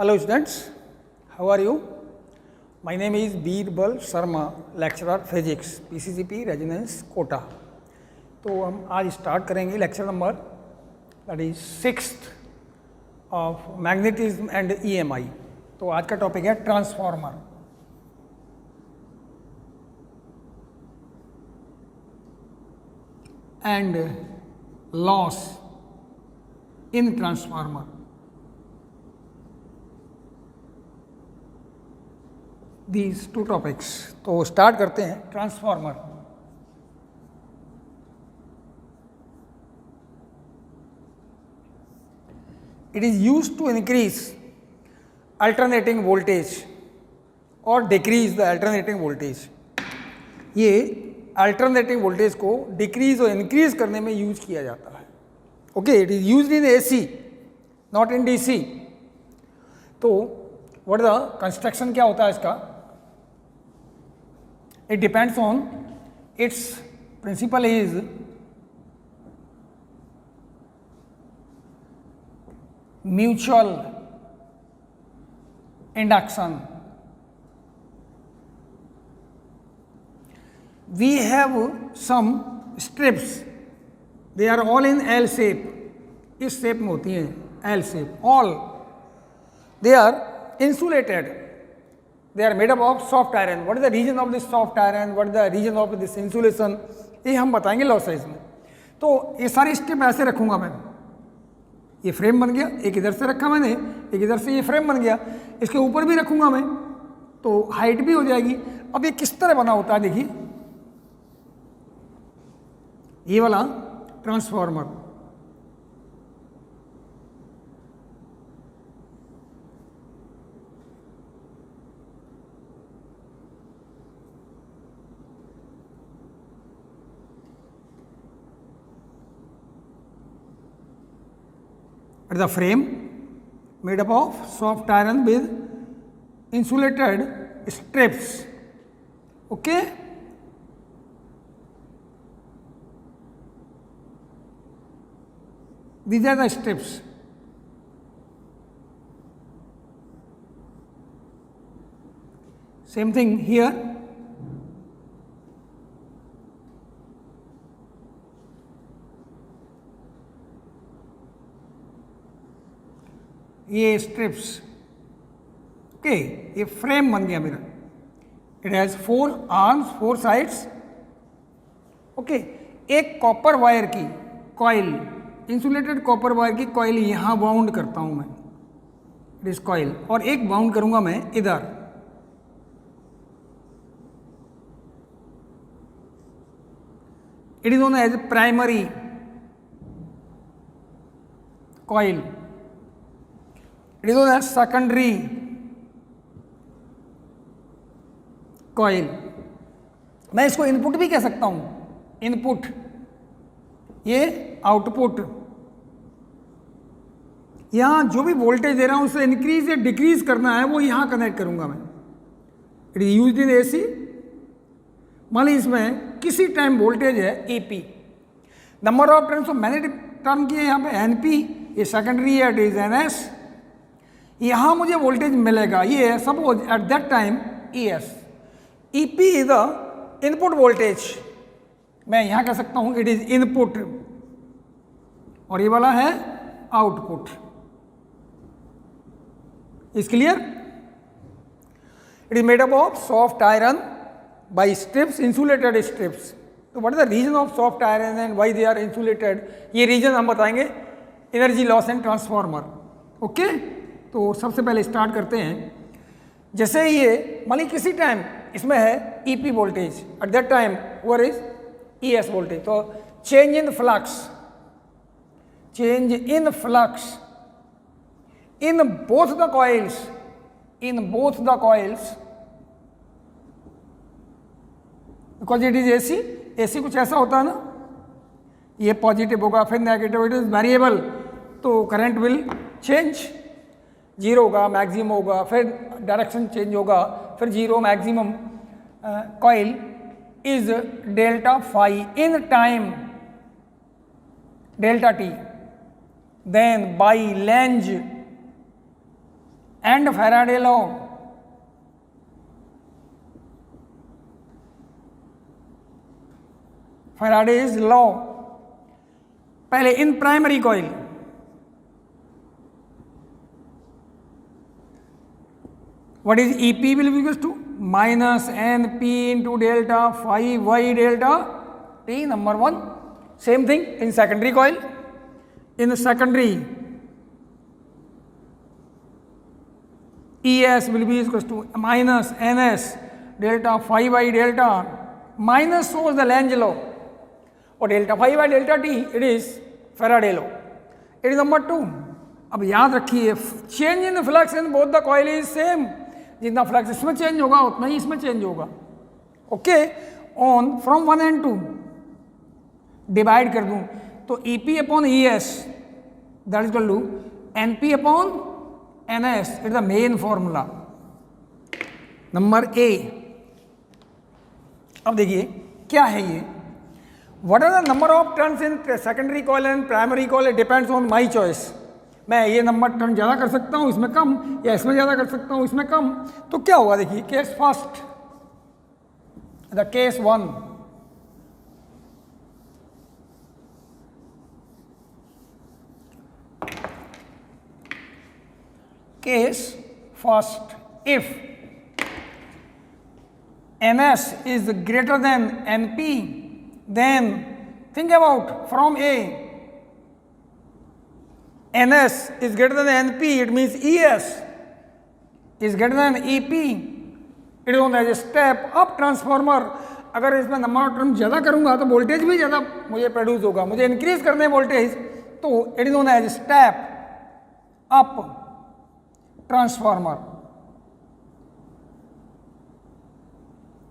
Hello students, how are you? My name is Birbal Sharma, lecturer physics, PCCP Resonance Kota. तो हम आज start करेंगे lecture number that is 6th of magnetism and EMI। तो आज का topic है transformer. And loss in transformer. These two topics. तो start करते हैं transformer. It is used to increase alternating voltage और डिक्रीज द अल्टरनेटिंग वोल्टेज। ये alternating voltage को डिक्रीज और इंक्रीज करने में यूज किया जाता है। Okay, it is used in AC, not in DC। तो व्हाट द कंस्ट्रक्शन क्या होता है इसका? It depends on its principle is mutual induction. We have some strips, they are all in L shape. इस shape में होती हैं L shape, all they are insulated. They are made up of soft iron. What is the region of this soft iron? What is the region of this insulation? ये हम बताएंगे law size में। तो ये सारी स्टेप ऐसे रखूंगा मैं। ये फ्रेम बन गया, एक इधर से रखा मैंने, एक इधर से ये फ्रेम बन गया, इसके ऊपर भी रखूंगा मैं, तो हाइट भी हो जाएगी। अब ये किस तरह बना होता है देखिए, ये वाला transformer. The frame made up of soft iron with insulated strips. Okay, these are the strips. Same thing here. ये स्ट्रिप्स। ओके, ये फ्रेम बन गया मेरा। It has 4 arms, 4 sides. Okay, एक कॉपर वायर की कॉइल, इंसुलेटेड कॉपर वायर की coil यहाँ bound करता हूँ मैं, इट इज कॉइल, और एक बाउंड करूँगा मैं इधर। It is known as primary coil. It is known as secondary coil. मैं इसको इनपुट भी कह सकता हूँ, इनपुट, ये आउटपुट। यहाँ जो भी वोल्टेज दे रहा हूँ उसे इंक्रीज या डिक्रीज करना है वो यहाँ कनेक्ट करूँगा मैं। It is used in AC। मान लीजिए इसमें किसी टाइम वोल्टेज है EP, नंबर ऑफ टर्न्स, मैंने टर्न किए यहाँ पे NP, ये सेकेंडरी है, इट इज NS। यहाँ मुझे वोल्टेज मिलेगा, ये है suppose eight that time ES। EP is the input voltage. मैं यहाँ कह सकता हूँ इट इज इनपुट, और ये वाला है output. Is clear? It is made up of soft iron by strips, insulated strips. तो what is the reason of soft iron and why they are insulated? ये रीजन हम बताएंगे energy loss and transformer. Okay, तो सबसे पहले start करते हैं। जैसे ये मान ली किसी टाइम इसमें है EP voltage, at that time what is ES voltage. तो change in flux, change in flux in both the coils, in both the coils, because it is AC कुछ ऐसा होता है ना, ये पॉजिटिव होगा फिर नेगेटिव, इट इज वेरिएबल, तो करंट विल चेंज, 0 होगा, मैक्सिमम होगा, फिर डायरेक्शन चेंज होगा, फिर 0 maximum. Coil is delta phi in time delta t, then by Lange and Faraday law, Faraday's law, पहले in primary coil what is EP will be equals to minus NP into delta phi y delta T, number one. Same thing in secondary coil. In secondary, ES will be equals to minus NS delta phi y delta, minus shows the Lange law, or delta phi y delta T, it is Faraday law. It is number two. अब याद रखिए, change in flux in both the coil is same, जितना flux इसमें change होगा उतना ही इसमें change होगा। Okay, on from 1 and 2 divide कर दूं तो EP upon ES that is equal to NP upon NS, it is the main formula number A. अब देखिए क्या है ये, what are the number of turns in secondary coil and primary coil, it depends on my choice. मैं ये number turn ज़्यादा कर सकता हूँ इसमें कम, या इसमें ज़्यादा कर सकता हूँ इसमें कम। तो क्या होगा देखिए, case first, the case one, case first, if NS is greater than NP, then think about from A, NS is greater than NP, it means ES is greater than EP, it is known as a step up transformer। अगर इसमें number of term ज़्यादा करूँगा तो voltage भी ज़्यादा मुझे produce होगा, मुझे इंक्रीज करने वोल्टेज, तो it is known as step up transformer.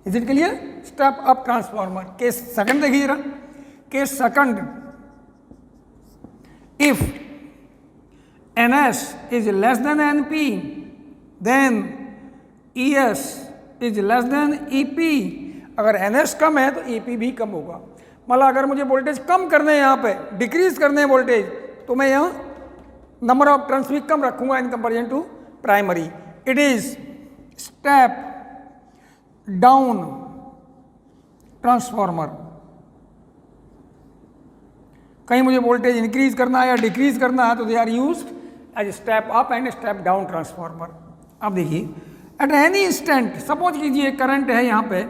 Is it clear? Step up transformer. Case second देखिए जरा, case second, if NS is less than NP, then ES is less than EP। अगर NS कम है तो EP भी कम होगा। मतलब अगर मुझे वोल्टेज कम करने हैं, यहाँ पे डिक्रीज करने हैं वोल्टेज, तो मैं यहाँ नंबर ऑफ टर्न्स भी कम रखूंगा in comparison to primary. It is step down transformer. कहीं मुझे वोल्टेज इंक्रीज करना है या डिक्रीज करना है तो they are used as step up and step down transformer. अब देखिए, एट एनी इंस्टेंट, सपोज कीजिए करंट है यहाँ पे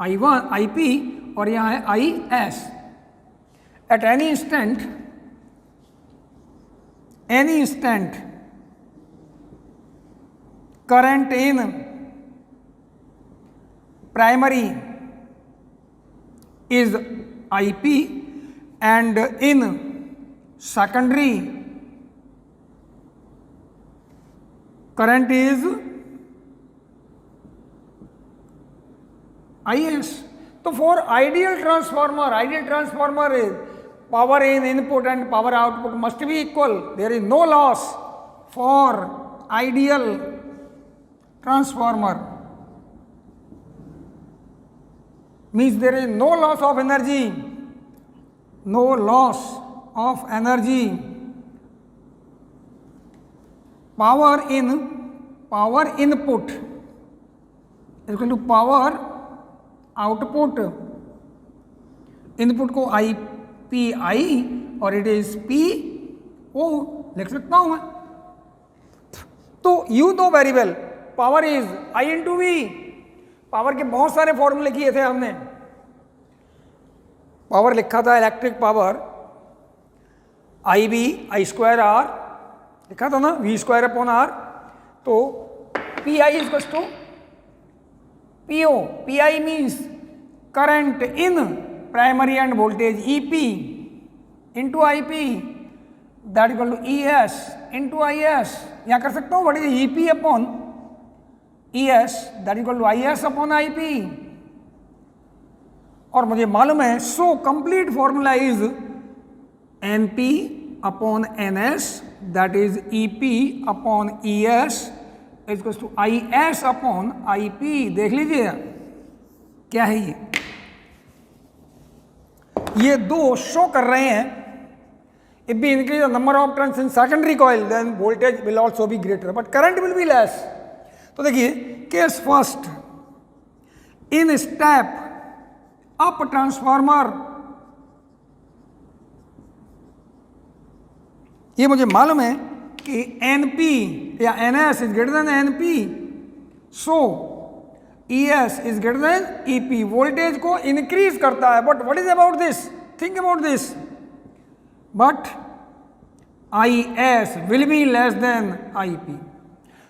I1 IP और यहाँ है IS। At any instant current in primary is IP and in secondary current is IS। तो for ideal transformer is power in input and power output must be equal, there is no loss for ideal transformer, means there is no loss of energy, power input is equal to power output। Input को IPI और it is PO लिख सकता हूं मैं। तो you तो very well, power is I into V। Power के बहुत सारे फॉर्मूले किए थे हमने। पावर लिखा था इलेक्ट्रिक पावर IB I²R लिखा था ना, V²/R। तो PI is equal to PO। PI means current in primary and voltage EP into IP that equal to ES into IS। यहाँ कर सकता हूँ what is EP upon ES that equal to IS upon IP। और मुझे मालूम है, so complete formula is NP upon NS that is EP upon ES is equal to IS upon IP। देख लीजिए क्या है ये दो शो कर रहे हैं, If we increase the number of turns in secondary coil, then voltage will also be greater, but current will be less. तो देखिए case first, in step up transformer, ये मुझे मालूम है कि NP या NS is greater than NP, so ES is greater than EP, voltage को increase करता है. But what is about this, think about this, but IS will be less than IP.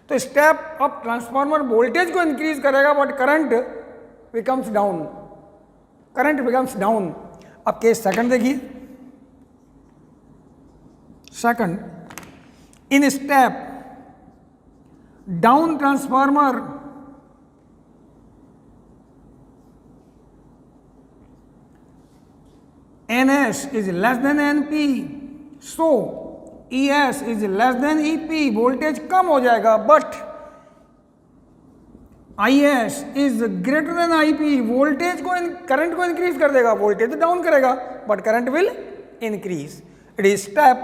तो स्टेप अप ट्रांसफार्मर वोल्टेज को increase करेगा but current becomes down, current becomes down. अब case second देखिए, second, in step down transformer NS is less than NP, so ES is less than EP, voltage कम हो जाएगा, but IS is greater than IP, voltage को current को increase कर देगा, voltage down करेगा but current will increase. It is step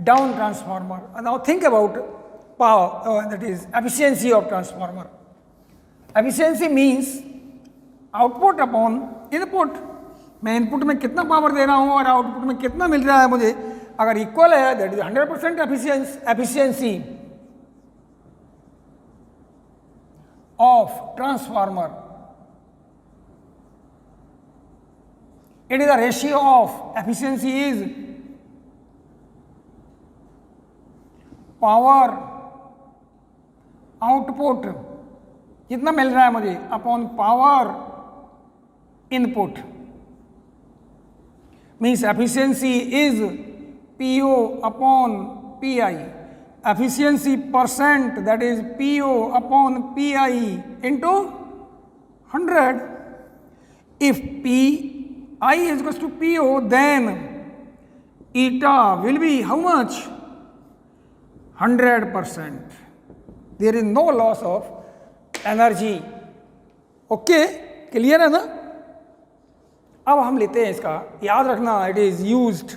down transformer. Now think about power, that is efficiency of transformer. Efficiency means output upon input. मैं input में कितना power दे रहा हूँ और आउटपुट में कितना मिल रहा है मुझे, अगर इक्वल है that is 100% efficiency of transformer. It is the ratio of efficiency is power output, जितना मिल रहा है मुझे, upon power input. Means efficiency is PO upon PI. Efficiency percent, that is PO upon PI into 100. If PI is equals to PO, then eta will be how much? 100%. There is no loss of energy. Okay, clear है ना? अब हम लेते हैं इसका, याद रखना, it is used.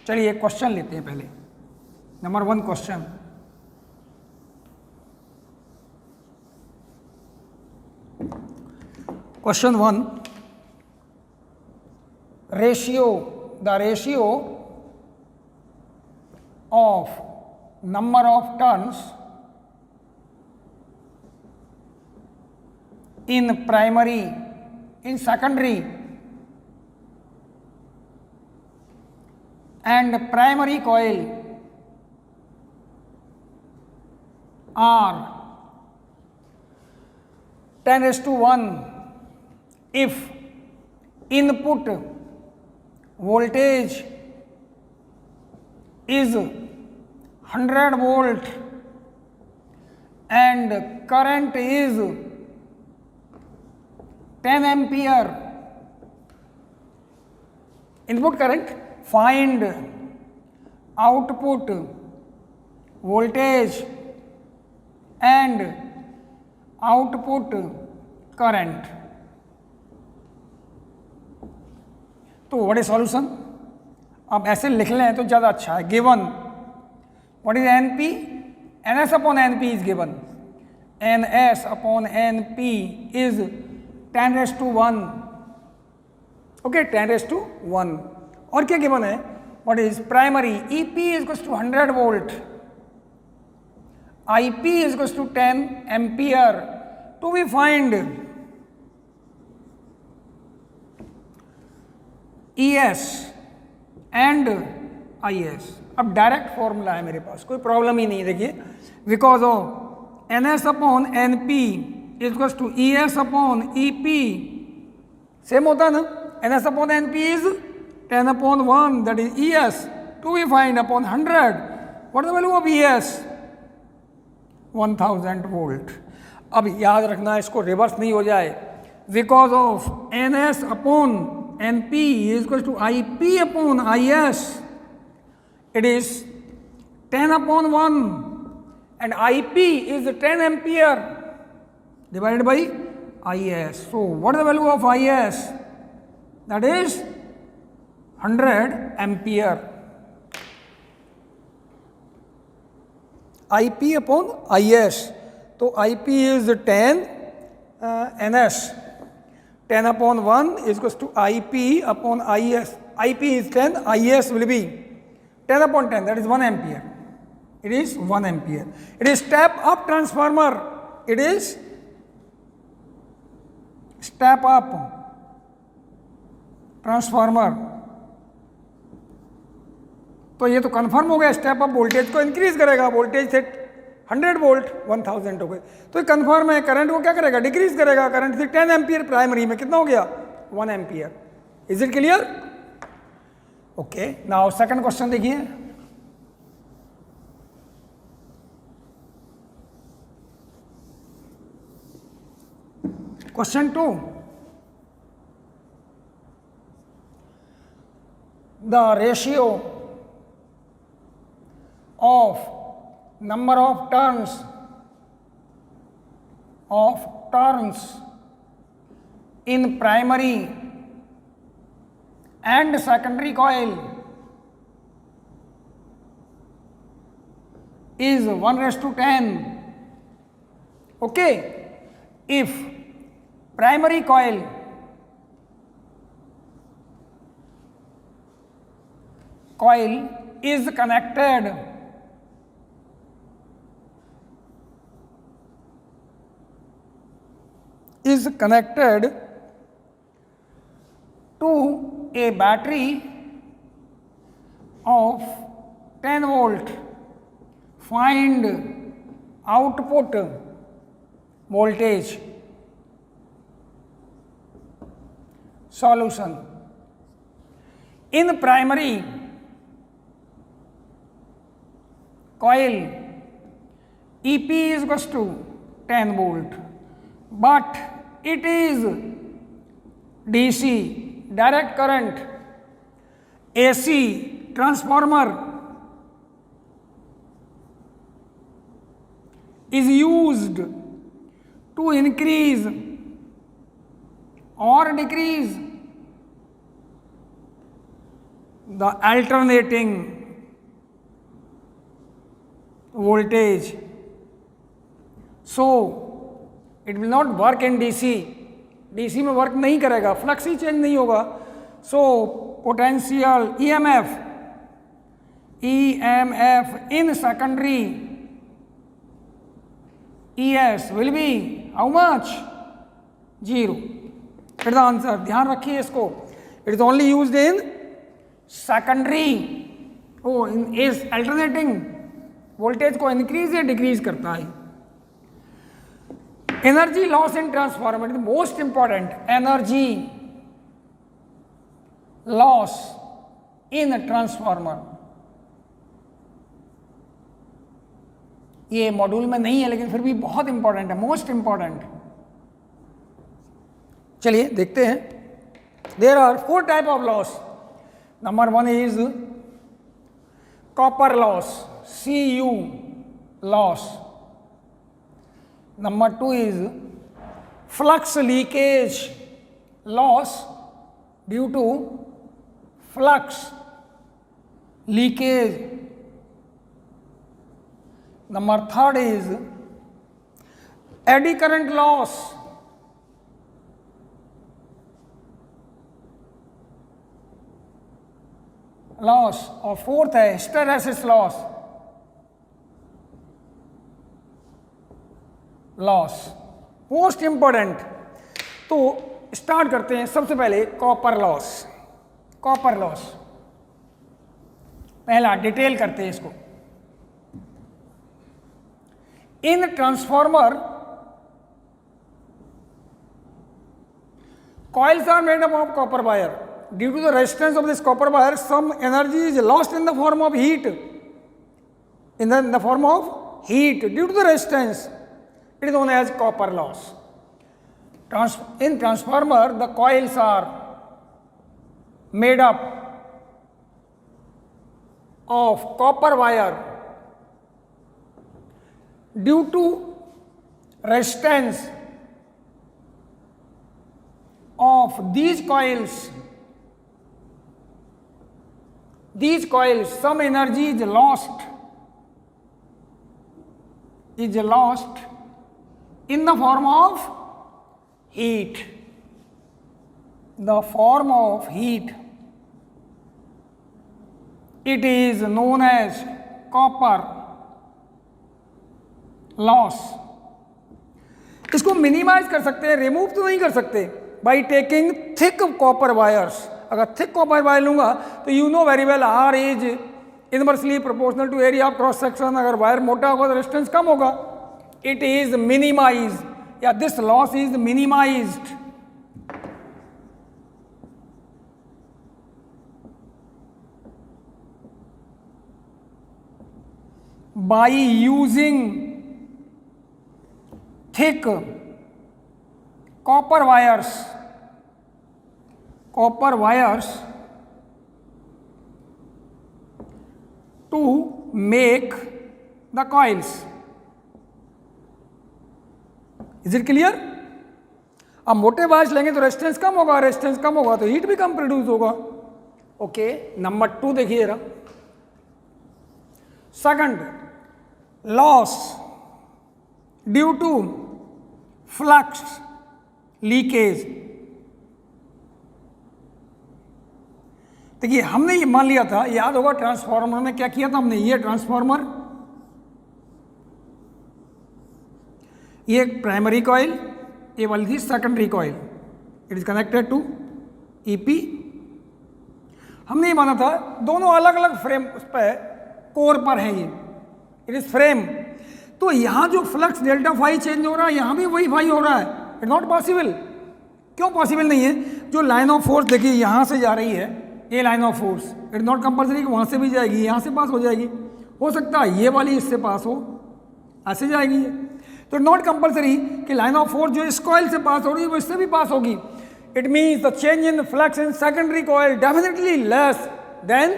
चलिए एक क्वेश्चन लेते हैं पहले. Number 1 question, question 1, ratio, the ratio of number of turns in primary, in secondary and primary coil are 10:1 if input voltage is 100 volt and current is 10 ampere. Input current, find output voltage and output current. तो what is solution? आप ऐसे लिख लें तो ज़्यादा अच्छा है. Given what is NP, NS upon NP is given. NS upon NP is 10⁻1. Okay, 10⁻1. और क्या गिवन है? What is primary? EP is equals to 100 volt, IP is equals to 10 ampere. To be find ES and IS. अब direct formula है मेरे पास, कोई problem ही नहीं है. देखिए, because of NS upon NP is equals to ES upon EP. Same होता है ना? NS upon NP is 10/1, that is ES, to be find upon 100. What is the value of ES? 1000 volt. अब याद रखना, इसको रिवर्स नहीं हो जाए. Because of NS upon NP is equal to IP upon IS, it is 10/1 and IP is 10 ampere divided by IS. So what is the value of IS? That is 100 ampere. IP upon IS. तो IP is 10 NS. 10 upon 1 is equals to IP upon IS. IP is 10, IS will be 10 upon 10, that is 1 ampere. It is 1 ampere. It is step up transformer. It is step up transformer. तो ये तो confirm हो गया, step up voltage को increase करेगा, voltage से 100 volt 1000 हो गए, तो ये कंफर्म है. करंट को क्या करेगा, डिक्रीज करेगा. करंट से 10 एम्पियर प्राइमरी में कितना हो गया, 1 ampere. Is it clear? Okay, now second question देखिए. Question 2. The ratio of number of turns in primary and secondary coil is 1:10. Okay, if primary coil is connected to a battery of 10 volt, find output voltage. Solution. In primary coil, EP is equals to 10 volt, but it is DC, direct current. AC transformer is used to increase or decrease the alternating voltage. So it will not work in DC. DC में work नहीं करेगा, flux ही change नहीं होगा. So potential EMF in secondary ES will be how much? 0. It is the answer. ध्यान रखिए इसको. It is only used in secondary. is alternating voltage को increase या डिक्रीज करता है. Energy loss in transformer, most important. Energy loss in transformer, ये module में नहीं है लेकिन फिर भी बहुत इंपॉर्टेंट है, मोस्ट इंपॉर्टेंट. चलिए देखते हैं. There are 4 type of loss. Number 1 is copper loss, Cu loss. Number 2 is flux leakage loss due to flux leakage. Number 3rd is eddy current loss. और 4th है hysteresis लॉस. Most important. तो start करते हैं सबसे पहले copper loss. Copper loss पहला detail करते हैं इसको. In transformer coils are made up of copper wire. Due to the resistance of this copper wire, some energy is lost in the form of heat. In the form of heat due to the resistance. It is known as copper loss. In transformer, the coils are made up of copper wire. Due to resistance of these coils, some energy is lost is lost in the form of heat. The form of heat. It is known as copper loss. इसको minimise कर सकते हैं, remove तो नहीं कर सकते, by taking thick copper wires. अगर thick copper wire लूंगा तो you know very well R is inversely proportional to area of cross section. अगर वायर मोटा होगा तो रेजिस्टेंस कम होगा. इट इज मिनिमाइज या this loss is minimised by using thick copper wires to make the coils. Is it clear? अब मोटे wires लेंगे तो रेजिस्टेंस कम होगा, रेजिस्टेंस कम होगा तो हीट भी कम प्रोड्यूस होगा. ओके, नंबर 2 देखिए जरा. Second, loss due to flux leakage. देखिए हमने ये मान लिया था, याद होगा ट्रांसफार्मर में क्या किया था हमने. ये ट्रांसफार्मर, ये एक प्राइमरी कॉइल, ये वाली थी secondary coil. It is connected to EP. हमने ये माना था दोनों अलग अलग फ्रेम उस पर कोर पर है. ये इट इज फ्रेम. तो यहां जो फ्लक्स डेल्टा फाई चेंज हो रहा है, यहां भी वही फाई हो रहा है. It not possible. क्यों पॉसिबल नहीं है? जो लाइन ऑफ फोर्स देखिए यहां से जा रही है, ये line of force, it not compulsory कि वहां से भी जाएगी, यहां से पास हो जाएगी. हो सकता है ये वाली इससे पास हो, ऐसे जाएगी. तो नॉट कंपल्सरी कि लाइन ऑफ फोर्स जो इस कॉइल से पास हो रही है वो इससे भी पास होगी. It means the change in flux in secondary coil definitely less than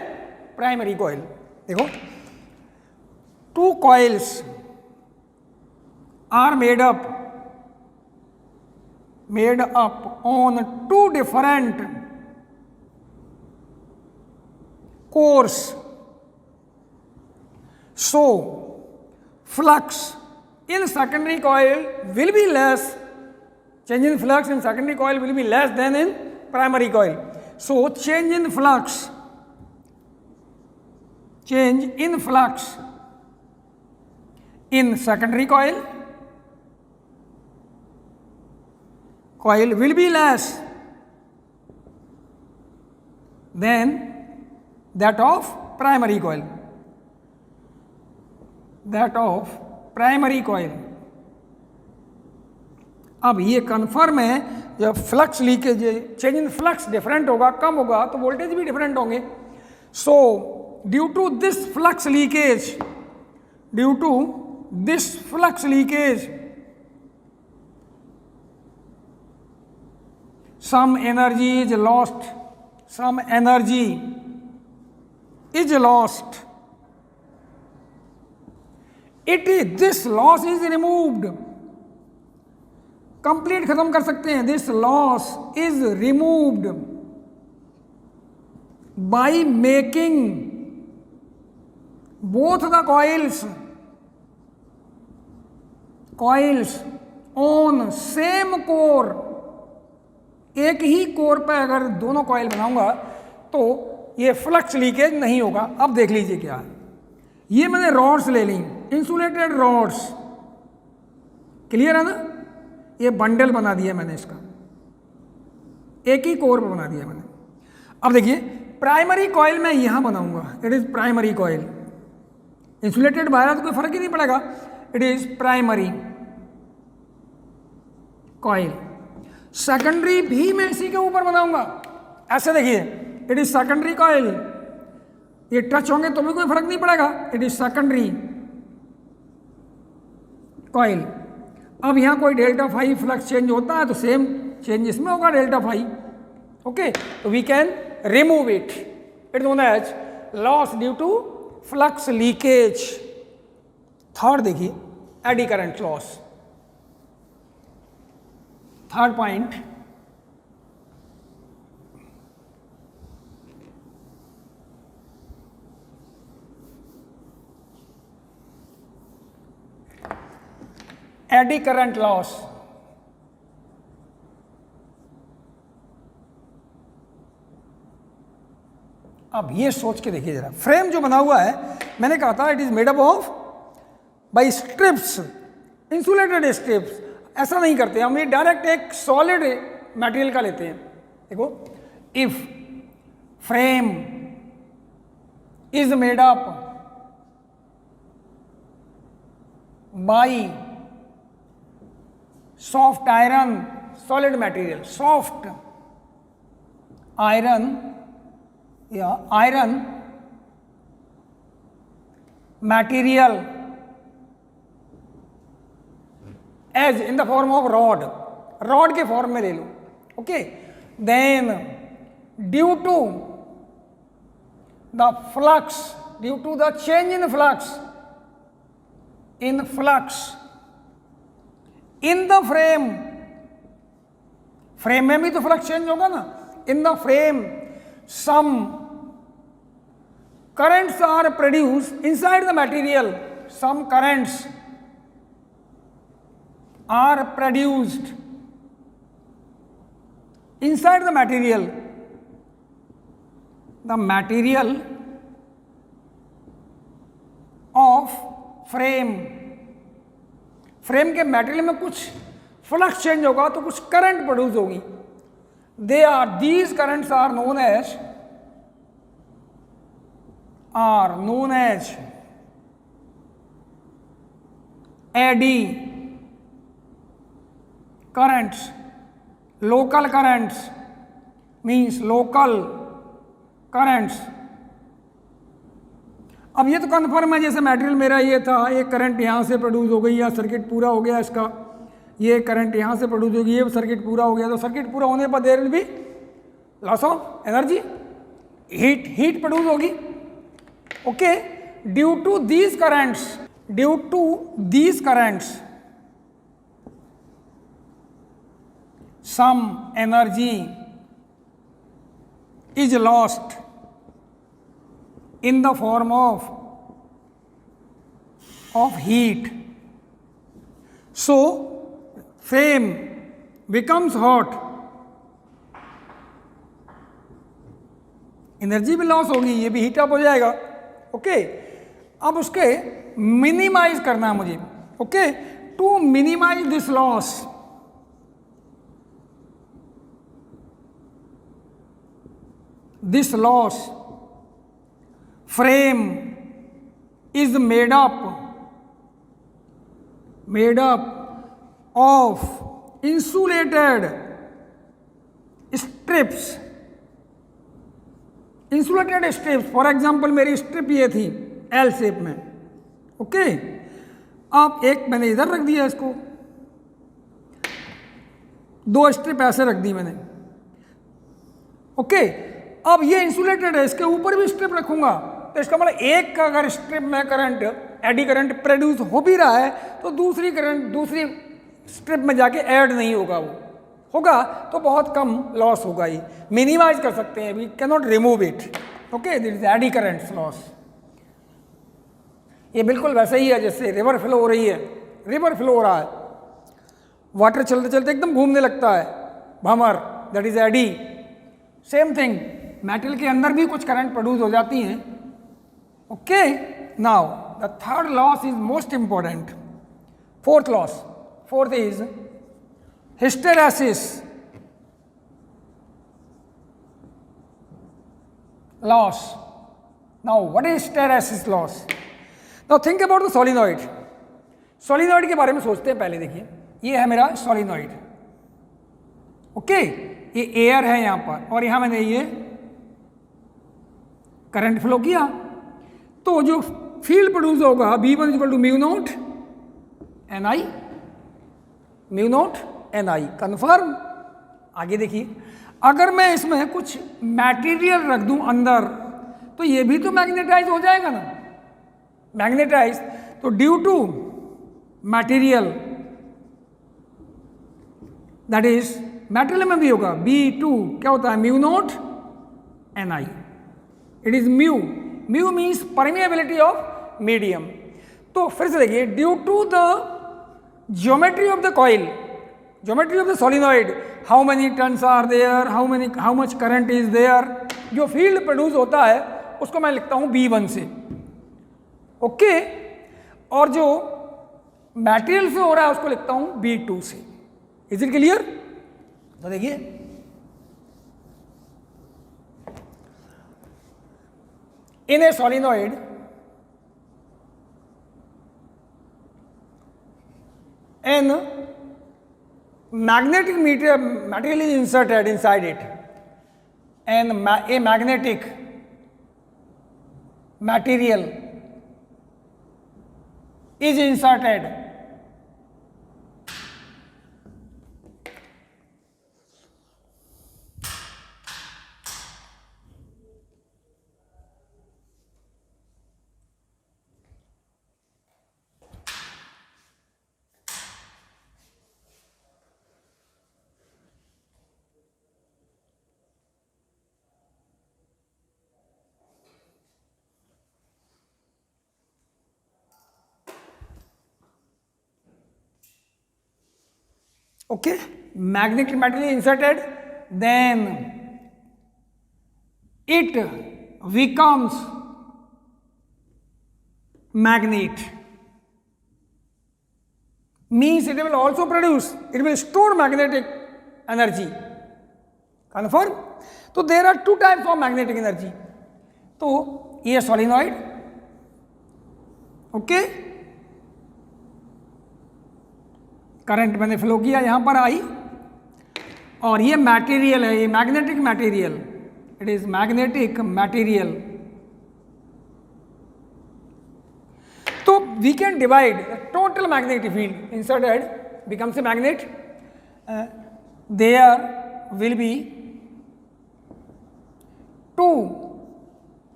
primary coil. देखो, two coils are made up on two different cores. So flux in secondary coil will be less, change in flux in secondary coil will be less than in primary coil. So change in flux in secondary coil will be less than that of primary coil. अब ये confirm है, जब flux leakage change in flux different होगा, कम होगा, तो voltage भी different होंगे. So due to this flux leakage some energy is lost. This loss is removed. Complete खत्म कर सकते हैं. This loss is removed by making both the coils on same core. एक ही कोर पर अगर दोनों कॉइल बनाऊंगा तो ये फ्लक्स लीकेज नहीं होगा. अब देख लीजिए क्या है. ये मैंने रॉड्स ले ली, इंसुलेटेड रॉड्स. क्लियर है ना? ये बंडल बना दिया मैंने इसका, एक ही कोर पर बना दिया मैंने. अब देखिए, प्राइमरी कॉइल मैं यहां बनाऊंगा. It is primary coil. Insulated बाहर तो कोई फर्क ही नहीं पड़ेगा. It is primary coil. Secondary भी मैं इसी के ऊपर बनाऊंगा. ऐसे देखिए, इट इज सेकेंडरी कॉइल. ये टच होंगे तो भी कोई फर्क नहीं पड़ेगा. It is secondary coil. अब यहां कोई डेल्टा फाई फ्लक्स चेंज होता है तो सेम चेंज इसमें होगा डेल्टा फाई. ओके, तो we can remove it. It known as loss due to flux leakage. Third देखिए, eddy current loss. Third point, eddy current loss. अब ये सोच के देखिए जरा, फ्रेम जो बना हुआ है, मैंने कहा था it is made up of by strips, insulated strips. ऐसा नहीं करते हम, ये डायरेक्ट एक सॉलिड मटेरियल का लेते हैं। देखो, if frame is made up by soft iron, solid material, soft iron या iron material as in the form of rod, rod के फॉर्म में ले लो, okay. Then due to the flux, due to the change in flux, in flux in the frame, frame में भी तो flux change होगा ना, in the frame some currents are produced inside the material, some currents are produced inside the material, the material of frame, frame के material में कुछ flux change होगा तो कुछ करंट प्रोड्यूस होगी। These currents are known as eddy currents, local currents means local currents। अब ये तो कन्फर्म है, जैसे मटेरियल मेरा ये था, ये करंट यहाँ से प्रोड्यूस हो गई या सर्किट पूरा हो गया इसका, ये करंट यहाँ से प्रोड्यूस होगी, ये सर्किट पूरा हो गया, तो सर्किट पूरा होने पर there will be loss of energy, heat produce होगी, okay. Due to these currents some energy is lost in the form of heat, so frame becomes hot, energy भी लॉस होगी, ये भी हीट अप हो जाएगा, ओके। अब उसके minimise करना है मुझे, okay. To minimise this loss, frame is made up of insulated strips, for example मेरी स्ट्रिप ये थी एल शेप में, ओके। अब एक मैंने इधर रख दिया, इसको दो स्ट्रिप ऐसे रख दी मैंने, ओके। अब ये इंसुलेटेड है, इसके ऊपर भी स्ट्रिप रखूंगा, तो इसका मतलब एक का अगर स्ट्रिप में करंट, एडी करंट प्रोड्यूस हो भी रहा है, तो दूसरी करंट दूसरी स्ट्रिप में जाके ऐड नहीं होगा, वो होगा तो बहुत कम लॉस होगा, ही मिनिमाइज कर सकते हैं, we can not remove it, okay. This is eddy current loss. ये बिल्कुल वैसे ही है जैसे रिवर फ्लो हो रही है, रिवर फ्लो हो रहा है, वाटर चलते चलते एकदम घूमने लगता है, भंवर, that is eddy. Same thing, metal के अंदर भी कुछ करंट प्रोड्यूस हो जाती हैं, okay. Now the third loss is most important, fourth is hysteresis loss. Now what is hysteresis loss? Now think about the solenoid. solenoid के बारे में सोचते हैं पहले। देखिए, ये है मेरा solenoid, ओके। ये एयर है यहाँ पर, और यहाँ मैंने ये करंट फ्लो किया, तो जो फील्ड प्रोड्यूस होगा V1 equal to mu naught N I, confirm. आगे देखिए, अगर मैं इसमें कुछ मटेरियल रख दूं अंदर, तो ये भी तो मैग्नेटाइज हो जाएगा ना, मैग्नेटाइज। तो due to material, that is material में भी होगा B2, क्या होता है, mu naught N I, it is mu means permeability of medium. तो फिर से देखिए, due to the geometry of the coil, geometry of the solenoid, how many turns are there, how much current is there, जो field produce होता है उसको मैं लिखता हूँ B1 से, ओके। और जो मटेरियल से हो रहा है उसको लिखता हूँ B2 से। Is it clear? तो देखिए in a solenoid an magnetic material is inserted inside it, and a magnetic material is inserted okay, magnetic material inserted, then it becomes magnet, means it will also produce, it will store magnetic energy, confirm? तो there are two types of magnetic energy, तो ये solenoid, ओके, current मैंने flow किया यहां पर I, और ये मटेरियल है, ये magnetic material, it is magnetic material. तो we can divide total magnetic field inserted becomes a magnet, there will be two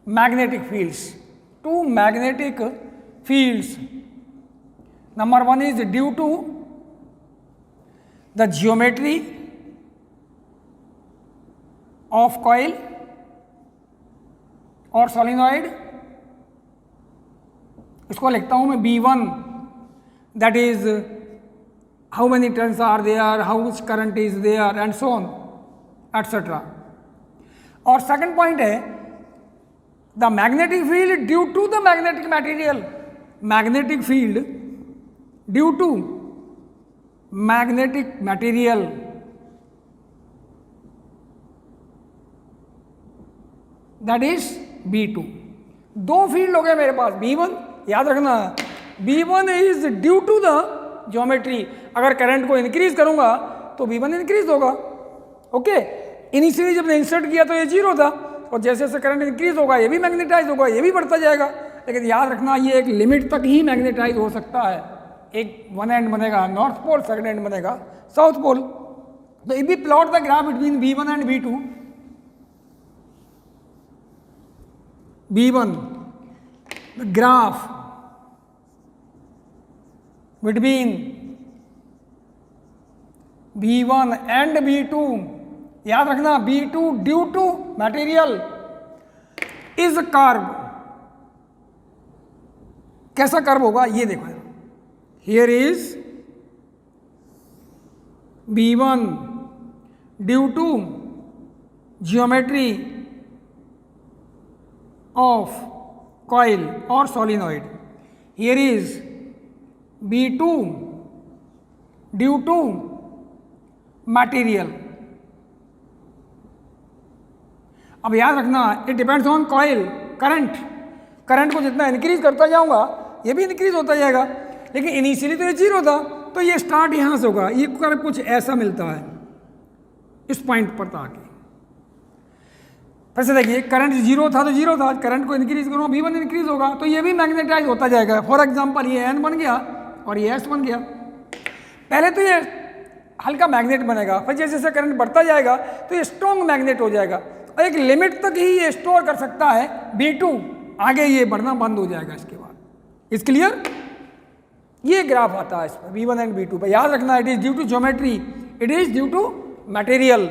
magnetic fields, number one is due to the geometry of coil or solenoid, इसको लिखता हूं मैं B1, that is how many turns are there, how much current is there and so on etc. और second point है the magnetic field due to the magnetic material, magnetic field due to magnetic material, that is B2। दो field हो गए मेरे पास, B1, याद रखना B1 is due to the geometry, अगर current को इंक्रीज करूंगा तो B1 इंक्रीज होगा, ओके। इनिशियली जब इंसर्ट किया तो ये 0 था, और जैसे जैसे करंट इंक्रीज होगा ये भी मैग्नेटाइज होगा, ये भी बढ़ता जाएगा, लेकिन याद रखना ये एक लिमिट तक ही मैग्नेटाइज हो सकता है। एक वन एंड बनेगा नॉर्थ पोल, सेकंड एंड बनेगा साउथ पोल। तो if we plot the graph between B1 and B2, B1 the graph between B1 and B2, याद रखना B2 due to material is curve. कैसा कर्व होगा ये देखो, here is B1 due to geometry of coil or solenoid, here is B2 due to material। अब याद रखना it depends on coil, current को जितना इंक्रीज करता जाऊंगा ये भी इंक्रीज होता जाएगा, लेकिन इनिशियली तो ये 0 था, तो ये स्टार्ट यहां से होगा, ये करंट कुछ ऐसा मिलता है इस पॉइंट पर आके। फिर से देखिए करंट 0 था तो 0 था, करंट को इंक्रीज करूँगा B1 इंक्रीज होगा, तो ये भी मैग्नेटाइज होता जाएगा। फॉर एग्जांपल ये N बन गया और ये S बन गया, पहले तो ये हल्का मैग्नेट बनेगा, फिर जैसे जैसे करंट बढ़ता जाएगा तो ये स्ट्रॉन्ग मैग्नेट हो जाएगा, और एक लिमिट तक ही ये स्टोर कर सकता है B2, आगे ये बढ़ना बंद हो जाएगा इसके बाद। Is clear? ये ग्राफ आता है इस पर B1 एंड B2 पर, याद रखना it is due to geometry, it is due to material.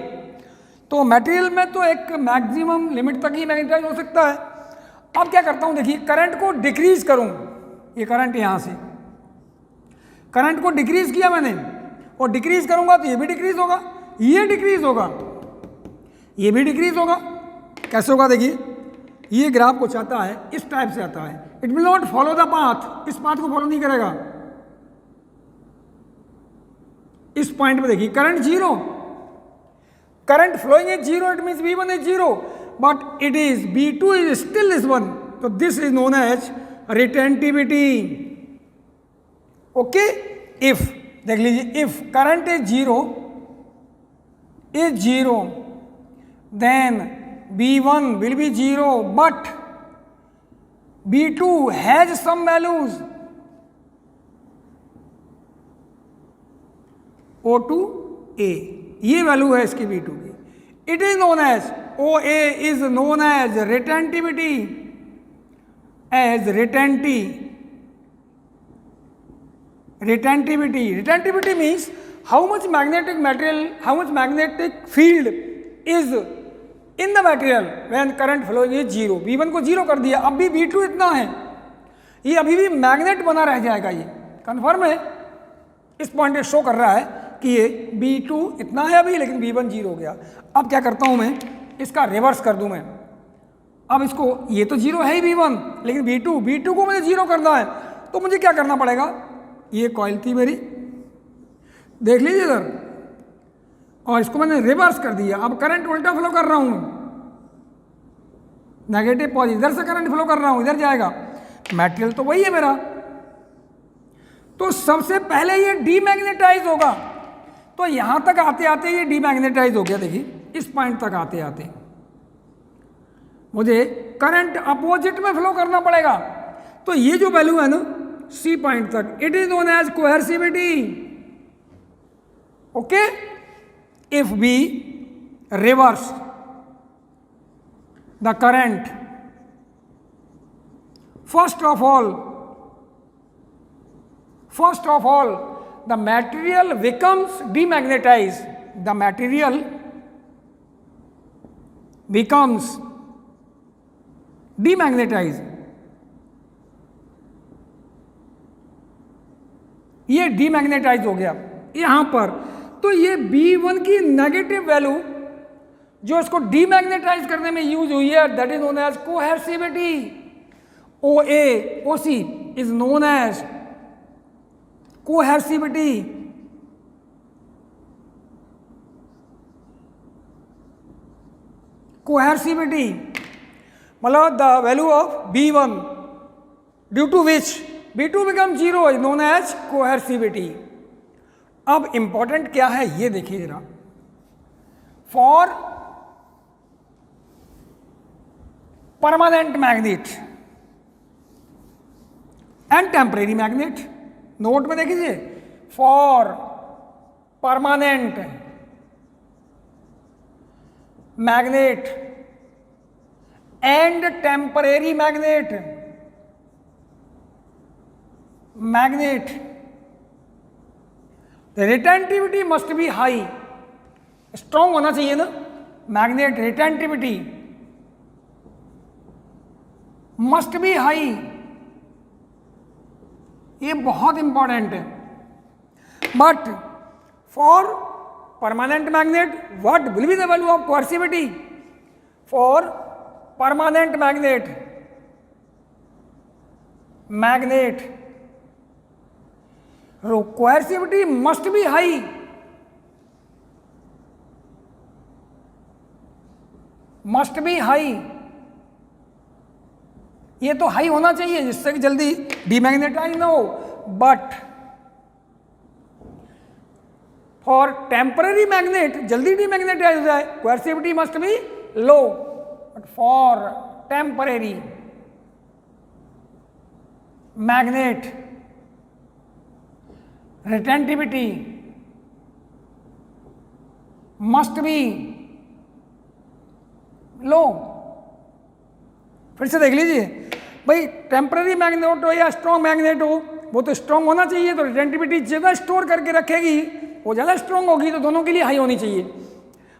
तो मटेरियल में तो एक मैक्सिमम लिमिट तक ही मैग्नेटाइज हो सकता है। अब क्या करता हूं, देखिए करंट को डिक्रीज करूं, ये करंट यहां से, करंट को डिक्रीज किया मैंने, और डिक्रीज करूंगा तो ये भी डिक्रीज होगा, ये डिक्रीज होगा, ये भी डिक्रीज होगा। कैसे होगा देखिए, ये ग्राफ कुछ आता है इस टाइप से आता है, it will not follow the path, इस पाथ को फॉलो नहीं करेगा। इस पॉइंट पे देखिए current zero, current flowing is zero, it means V1 is zero, but it is V2 is still is 1, तो this is known as retentivity. Okay, if देख लीजिए, if current is zero then V1 will be 0 but V2 has some values, O2A, ये value है इसकी V2 की, it is known as OA is known as retentivity, as retentivity means how much magnetic material, how much magnetic field is in the material when current flowing is 0। V1 को 0 कर दिया, अब भी V2 इतना है, ये अभी भी मैग्नेट बना रह जाएगा, ये कन्फर्म है। इस पॉइंट पे शो कर रहा है कि ये V2 इतना है अभी, लेकिन V1 0 हो गया। अब क्या करता हूँ मैं, इसका रिवर्स कर दूँ मैं, अब इसको, ये तो 0 है ही V1, लेकिन V2 को मुझे 0 करना है, तो मुझे क्या करना पड़ेगा, ये कॉइल थी मेरी, देख लीजिए इधर, और इसको मैंने रिवर्स कर दिया। अब करंट उल्टा फ्लो कर रहा हूं, नेगेटिव पॉजिटिव, इधर से करंट फ्लो कर रहा हूं, इधर जाएगा, मटेरियल तो वही है मेरा, तो सबसे पहले ये डीमैग्नेटाइज होगा। तो यहां तक आते आते ये डीमैग्नेटाइज हो गया। देखिए इस पॉइंट तक आते आते मुझे करंट अपोजिट में फ्लो करना पड़ेगा। तो ये जो वैल्यू है ना सी पॉइंट तक, it is known as coercivity. Okay, if we reverse the current, first of all the material becomes demagnetized, the material becomes demagnetized, ये डीमैग्नेटाइज हो गया यहां पर। तो ये B1 की नेगेटिव वैल्यू जो इसको डीमैग्नेटाइज करने में यूज हुई है, that is known as coercivity. OC is known as cohersivity। Cohersivity मतलब the value of B1 due to which B2 becomes 0 is known as cohersivity। अब इंपॉर्टेंट क्या है ये देखिए जरा, for permanent magnet and temporary magnet, note में देखिए, for permanent magnet and temporary magnet, retentivity must be high, strong होना चाहिए ना magnet, retentivity must be high, ये बहुत इंपॉर्टेंट है। But for permanent magnet what will be the value of coercivity? For permanent magnet coercivity must be high, must be high, ये तो high होना चाहिए जिससे कि जल्दी डीमैग्नेटाइज ना हो। बट फॉर टेम्पररी मैग्नेट जल्दी डीमैग्नेटाइज हो जाए, coercivity must be low. But for temporary magnet retentivity must be low. फिर से देख लीजिए भाई, टेम्पररी मैग्नेट हो या स्ट्रॉन्ग मैग्नेट हो, वो तो स्ट्रॉन्ग होना चाहिए, तो रिटेंटिविटी ज़्यादा स्टोर करके रखेगी, वो ज़्यादा स्ट्रॉन्ग होगी, तो दोनों के लिए हाई होनी चाहिए।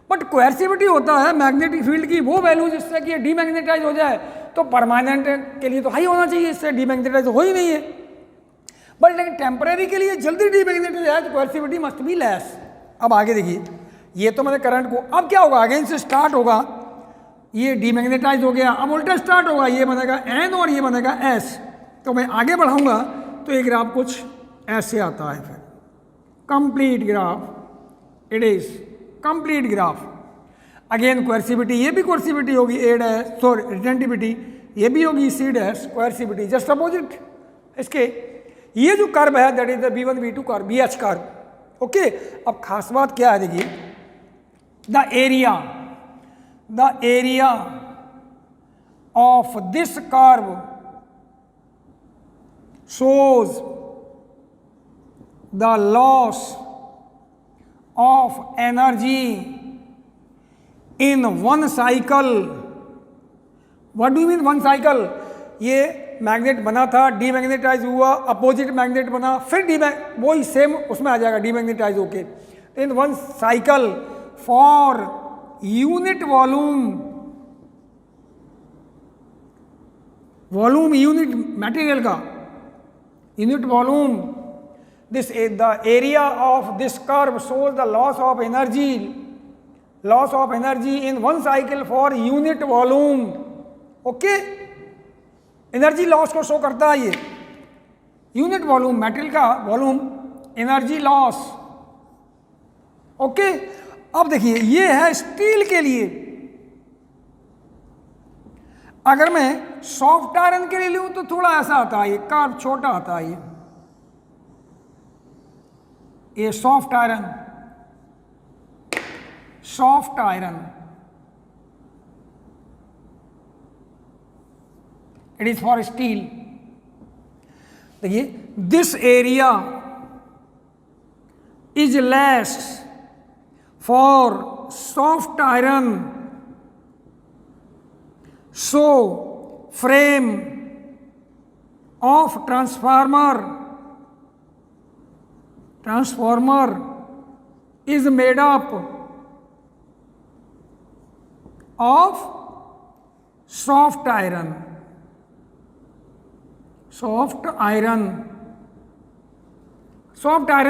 बट कोहेर्सिविटी होता है मैग्नेटिक फील्ड की वो वैल्यू जिससे कि डीमैग्नेटाइज हो जाए, तो परमानेंट के लिए तो हाई होना चाहिए, इससे डीमैग्नेटाइज हो ही नहीं है। बट लेकिन टेम्परेरी के लिए जल्दी डीमैग्नेटाइज है तो कोएर्सिविटी मस्ट बी लेस। अब आगे देखिए, ये तो मैंने करंट को, अब क्या होगा, अगेन से स्टार्ट होगा, ये डीमैग्नेटाइज हो गया, अब उल्टा स्टार्ट होगा, ये बनेगा एन और ये बनेगा एस। तो मैं आगे बढ़ाऊंगा तो ये ग्राफ कुछ ऐसे आता है, फिर complete graph, it is complete graph. Again coercivity, ये भी कोएर्सिविटी होगी ए डैश, सॉरी रिटेंटिविटी ये भी होगी सी डैश, कोएर्सिविटी जस्ट अपोजिट इसके। ये जो कर्व है that is the B1 B2 curve, BH curve. Okay, अब खास बात क्या है देखिए, the area of this curve shows the loss of energy in one cycle. What do you mean one cycle? ये मैग्नेट बना था, डीमैग्नेटाइज हुआ, अपोजिट मैग्नेट बना, फिर वही सेम उसमें आ जाएगा डीमैग्नेटाइज होके। In one cycle for unit volume unit material का unit volume, this is the area of this curve shows the loss of energy in one cycle for unit volume. okay, energy loss को show करता है ये unit volume, material का volume, energy loss. Okay, अब देखिए ये है steel के लिए। अगर मैं सॉफ्ट आयरन के लिए लूं तो थोड़ा ऐसा आता है, ये कर्व छोटा आता है, ये soft iron it is for steel. देखिए, this area is less for soft iron, so frame of transformer is made up of soft iron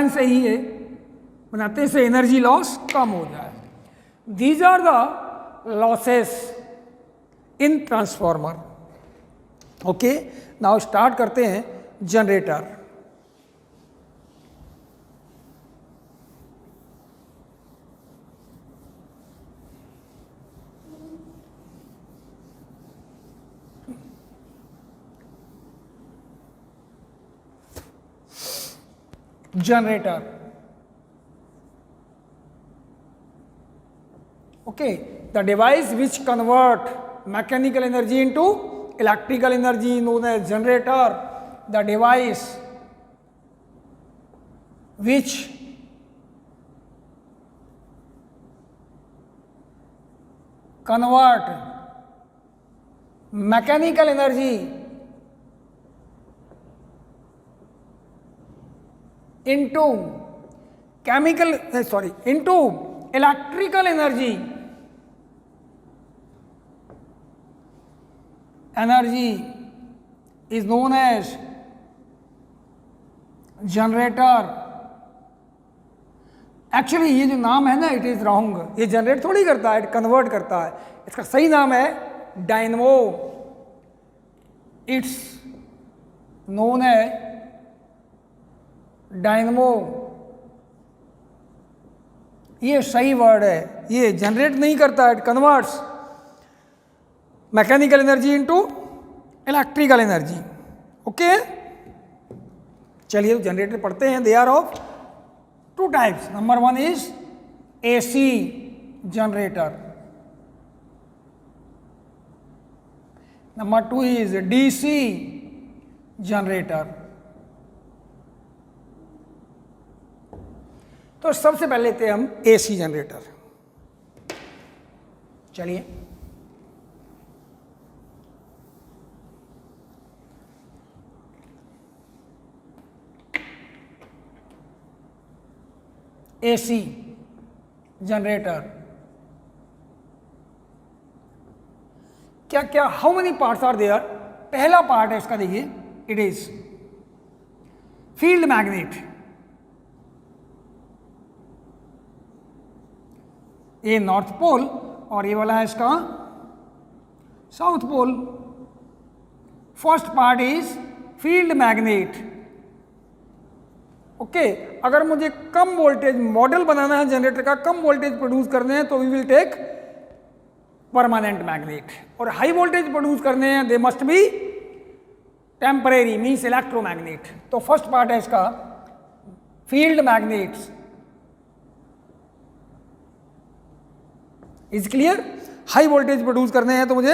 से ही है बनाते से एनर्जी लॉस कम हो जाए। These are the losses in transformer. Okay, now start करते हैं generator. okay, the device which convert mechanical energy into electrical energy known as generator. The device which convert mechanical energy into into electrical energy is known as generator. Actually ये जो नाम है ना, it is wrong. ये generate थोड़ी करता है, convert करता है। इसका सही नाम है डायनमो। इट्स नोन है डायनमो, ये सही वर्ड है। ये जनरेट नहीं करता है, it converts mechanical energy into electrical energy. Okay, चलिए तो जनरेटर पढ़ते हैं। They are of two types. Number one is AC generator. Number two is DC generator. तो सबसे पहले लेते हैं हम AC जनरेटर। चलिए, AC जनरेटर क्या क्या, how many parts are there. पहला पार्ट है इसका, देखिए, इट इज फील्ड मैग्नेट, ये नॉर्थ पोल और ये वाला है इसका south pole. First part is field magnet. Okay, अगर मुझे कम वोल्टेज मॉडल बनाना है जनरेटर का, कम वोल्टेज प्रोड्यूस करने हैं, तो we will take permanent magnet. और हाई वोल्टेज प्रोड्यूस करने हैं, they must be temporary, means electromagnet. तो फर्स्ट पार्ट है इसका field magnets. Is clear? High voltage produce करने हैं तो मुझे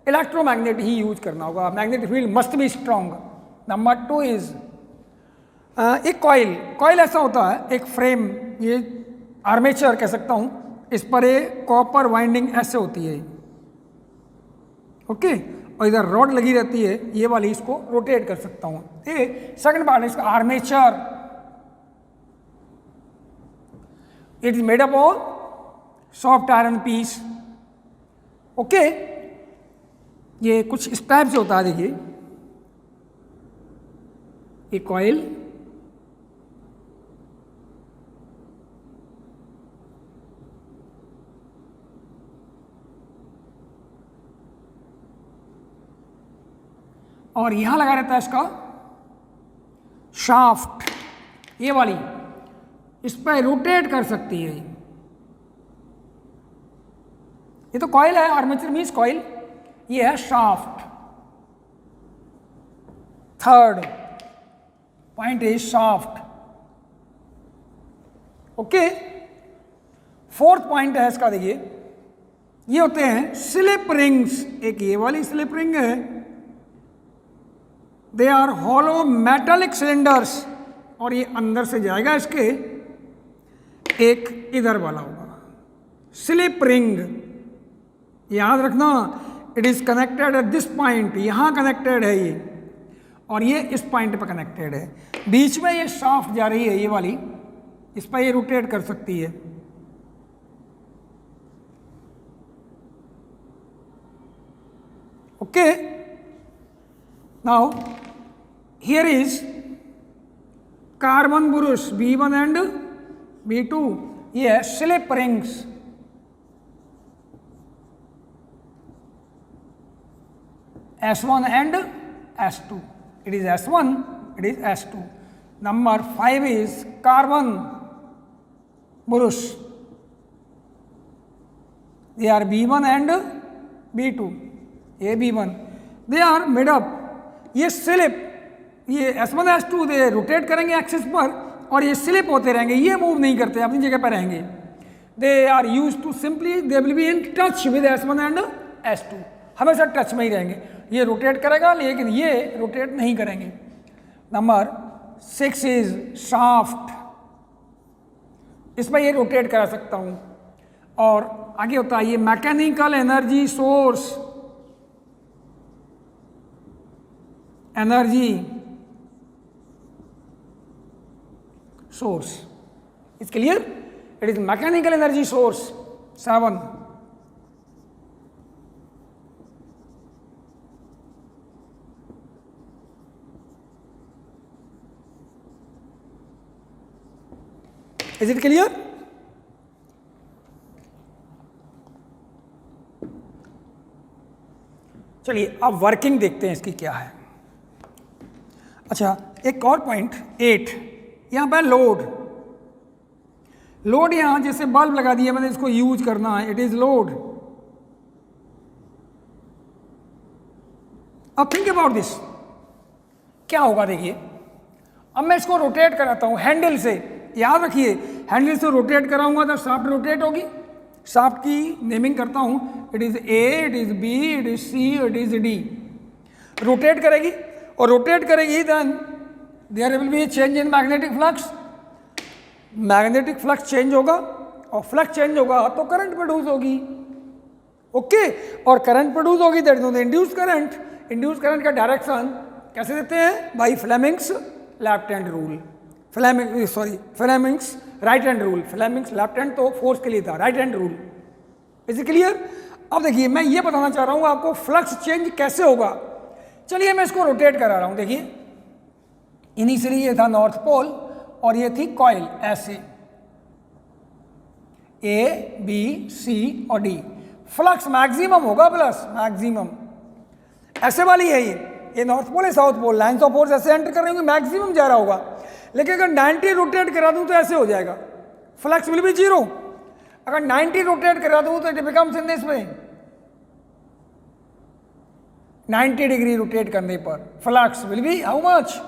इलेक्ट्रोमैग्नेट ही यूज करना होगा। Magnetic field must be strong. Number 2 is एक कॉइल ऐसा होता है, एक फ्रेम, ये आर्मेचर कह सकता हूं, इस पर एक कॉपर वाइंडिंग ऐसे होती है, ओके, और इधर रॉड लगी रहती है, ये वाली, इसको रोटेट कर सकता हूं। ये सेकंड पार्ट है इसका armature. It is made up of soft iron piece. Okay, ये कुछ इस टाइप से होता है, देखिए ये कॉइल, और यहां लगा रहता है इसका शाफ्ट, ये वाली, इस पर रोटेट कर सकती है। ये तो कॉइल है, आर्मेचर मीन्स कॉइल, ये है shaft. Third point is shaft. Okay, fourth point है इसका, देखिए ये होते हैं स्लिप रिंग्स। एक ये वाली स्लिप रिंग है, they are hollow metallic cylinders, और ये अंदर से जाएगा इसके, एक इधर वाला होगा स्लिप रिंग। याद रखना, it is connected at this point, यहां कनेक्टेड है ये, और ये इस पॉइंट पर कनेक्टेड है। बीच में ये शाफ्ट जा रही है, ये वाली, इस पर ये रोटेट कर सकती है। Okay, now here is carbon burush B1 and B2, ये है slip rings। S1 and S2, it is S1, it is S2। Number 5 is carbon burush, they are B1 and B2, ये B1, they are made up, ये slip, ये S1 S2 दे rotate करेंगे axis पर, और ये slip होते रहेंगे, ये मूव नहीं करते, अपनी जगह पर रहेंगे। They are use to simply, they will be in touch with S1 and S2, हमेशा टच में ही रहेंगे। ये रोटेट करेगा लेकिन ये रोटेट नहीं करेंगे। नंबर 6 इज शाफ्ट, इसमें ये रोटेट करा सकता हूँ। और आगे होता है ये mechanical energy source, energy source is clear? It is mechanical energy source। 7 is it clear? चलिए अब वर्किंग देखते हैं इसकी क्या है। अच्छा, एक और पॉइंट 8, यहाँ पर लोड यहाँ जैसे बल्ब लगा दिया मैंने, इसको यूज करना है, इट इज लोड। अब थिंक अबाउट दिस, क्या होगा देखिए, अब मैं इसको रोटेट कराता हूँ हैंडल से। याद रखिए, हैंडल से रोटेट कराऊंगा तो शाफ्ट रोटेट होगी। शाफ्ट की नेमिंग करता हूँ, it is A, it is B, it is C, it is D. Rotate करेगी, और रोटेट करेगी then there will be change in magnetic flux. Magnetic flux change होगा, और फ्लक्स चेंज होगा तो करंट प्रोड्यूस होगी। ओके, और करंट प्रोड्यूस होगी, that is induce current. Induce current का डायरेक्शन कैसे देते हैं? By Fleming's left hand rule. Fleming's right hand rule. Fleming's left hand तो फोर्स के लिए था, right hand rule. Is it clear? अब देखिए, मैं ये बताना चाह रहा हूँ आपको फ्लक्स चेंज कैसे होगा। चलिए मैं इसको रोटेट करा रहा हूँ, देखिए इनिशियली ये था नॉर्थ पोल और ये थी कॉइल ऐसे, ए बी सी और डी। फ्लक्स मैक्सिमम होगा प्लस मैक्सिमम, ऐसे वाली है ये नॉर्थ पोल है south pole, lines of force ऐसे एंटर कर रहे होंगे, मैक्सिमम जा रहा होगा। लेकिन अगर 90 रोटेट करा दूं तो ऐसे हो जाएगा, फ्लक्स विल बी जीरो। अगर 90 रोटेट करा दूं तो it becomes in this way, 90 degree rotate करने पर flux will be how much,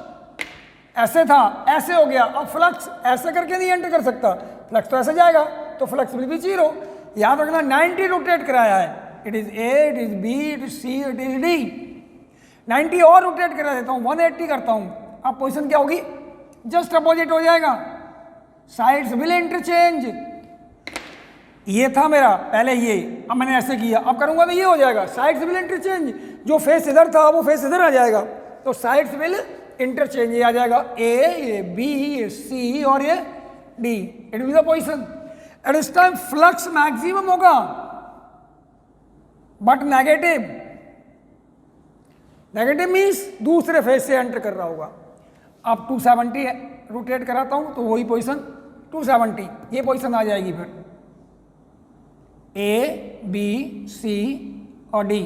ऐसे था ऐसे हो गया। अब फ्लक्स ऐसे करके नहीं एंटर कर सकता, फ्लक्स तो ऐसे जाएगा, तो फ्लक्स विल बी जीरो। याद रखना 90 रोटेट कराया है, it is A, it is B, it is C, it is D. 90 और रोटेट करा देता हूँ, 180 करता हूँ, अब पोजिशन क्या होगी, जस्ट अपोजिट हो जाएगा, साइड्स विल इंटरचेंज। ये था मेरा पहले ये, अब मैंने ऐसे किया, अब करूंगा तो ये हो जाएगा, साइड्स विल इंटरचेंज। जो फेस इधर था वो फेस इधर आ जाएगा, तो साइड्स विल इंटरचेंज, ये आ जाएगा ए, ये बी, ये सी और ये D, it will be the position. At this time flux maximum होगा बट नेगेटिव, नेगेटिव मीन्स दूसरे फेस से एंटर कर रहा होगा। अब 270 रोटेट कराता हूं तो वही पोजीशन 270, ये पोजीशन आ जाएगी फिर ए बी सी और डी।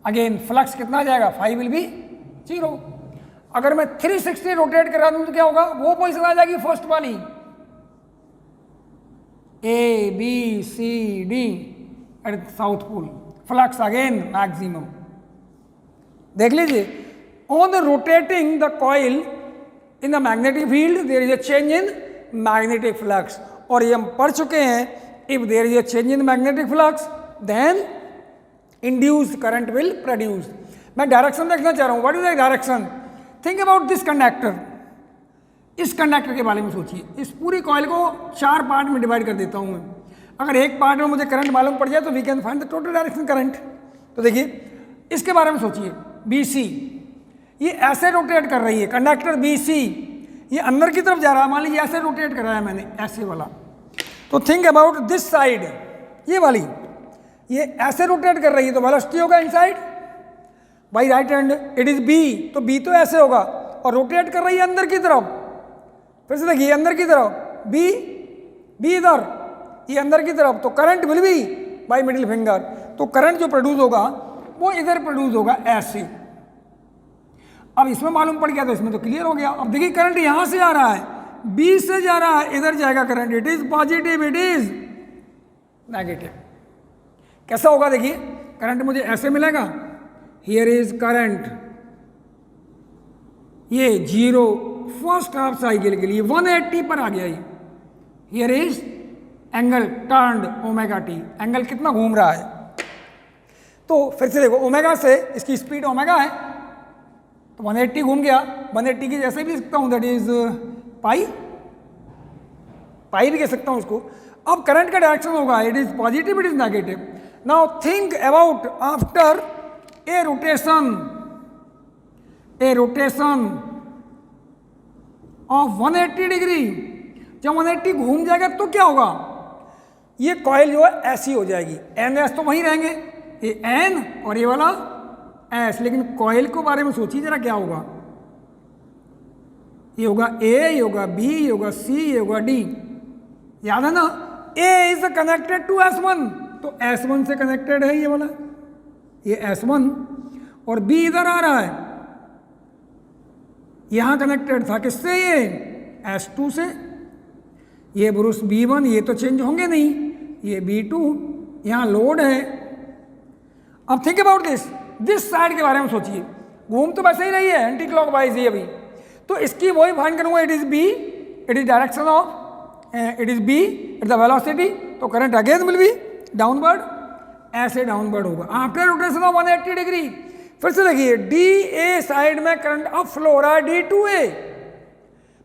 अगेन फ्लक्स कितना आ जाएगा, 5 विल बी जीरो। अगर मैं 360 रोटेट करा दूं तो क्या होगा, वो पोजीशन आ जाएगी फर्स्ट वाली, A B C D at south pole, flux again maximum. देख लीजिए, on the rotating the coil in the magnetic field there is a change in magnetic flux. और ये हम पढ़ चुके हैं, if there is a change in magnetic flux then induced current will produce. मैं direction देखना चाह रहा हूँ, what is the direction, think about this conductor. इस कंडक्टर के बारे में सोचिए, इस पूरी कॉइल को 4 पार्ट में डिवाइड कर देता हूँ मैं। अगर एक पार्ट में मुझे करंट मालूम पड़ जाए तो we can find the total direction current. तो देखिए इसके बारे में सोचिए, बी सी ये ऐसे रोटेट कर रही है, कंडक्टर बी सी ये अंदर की तरफ जा रहा है, मान लीजिए ऐसे रोटेट कराया मैंने, ऐसे वाला। तो थिंक अबाउट दिस साइड, ये वाली ये ऐसे रोटेट कर रही है, तो वेलोसिटी होगा inside by right hand, it is B, तो बी तो ऐसे होगा और रोटेट कर रही है अंदर की तरफ। फिर से देखिए अंदर की तरफ, बी बी इधर, ये अंदर की तरफ, तो current will B by middle finger, तो करंट जो प्रोड्यूस होगा वो इधर प्रोड्यूस होगा ऐसे। अब इसमें मालूम पड़ गया तो इसमें तो क्लियर हो गया। अब देखिए करंट यहां से आ रहा है, बी से जा रहा है, इधर जाएगा current, it is positive, it is negative. कैसा होगा देखिए, करंट मुझे ऐसे मिलेगा, हियर इज करंट, ये जीरो फर्स्ट हाफ साइकिल के लिए 180 पर आ गया ये, here is angle turned omega T, angle कितना घूम रहा है। तो फिर से देखो ओमेगा से इसकी स्पीड ओमेगा है, तो 180 घूम गया, 180 की जैसे भी लिख सकता हूँ, दैट इज पाई, पाई भी कह सकता हूँ उसको। अब करंट का डायरेक्शन होगा, it is positive, it is negative. Now think about after a rotation of 180 degree, जब 180 घूम जाएगा तो क्या होगा, ये कॉइल जो है ऐसी हो जाएगी, एन एस तो वहीं रहेंगे, ये एन और ये वाला एस, लेकिन कॉइल के बारे में सोचिए जरा क्या होगा, ये होगा ए, ये होगा बी, ये होगा सी, ये होगा डी। याद है ना, ए इज कनेक्टेड टू S1, तो S1 से कनेक्टेड है ये वाला, ये S1, और बी इधर आ रहा है, यहां कनेक्टेड था किससे, ये S2 से, ये ब्रूस B1, ये तो चेंज होंगे नहीं, ये B2, यहां लोड है। अब थिंक अबाउट दिस साइड के बारे में सोचिए, घूम तो वैसे ही रही है एंटी क्लॉक वाइज ही अभी, तो इसकी वही फाइंड करूंगा, it is B, it is direction of, it is B, it the velocity, तो current again will be downward, ऐसे डाउनवर्ड होगा आफ्टर रोटेशन ऑफ 180 डिग्री। फिर से देखिए डी ए साइड में करंट अब फ्लो हो रहा है डी टू ए,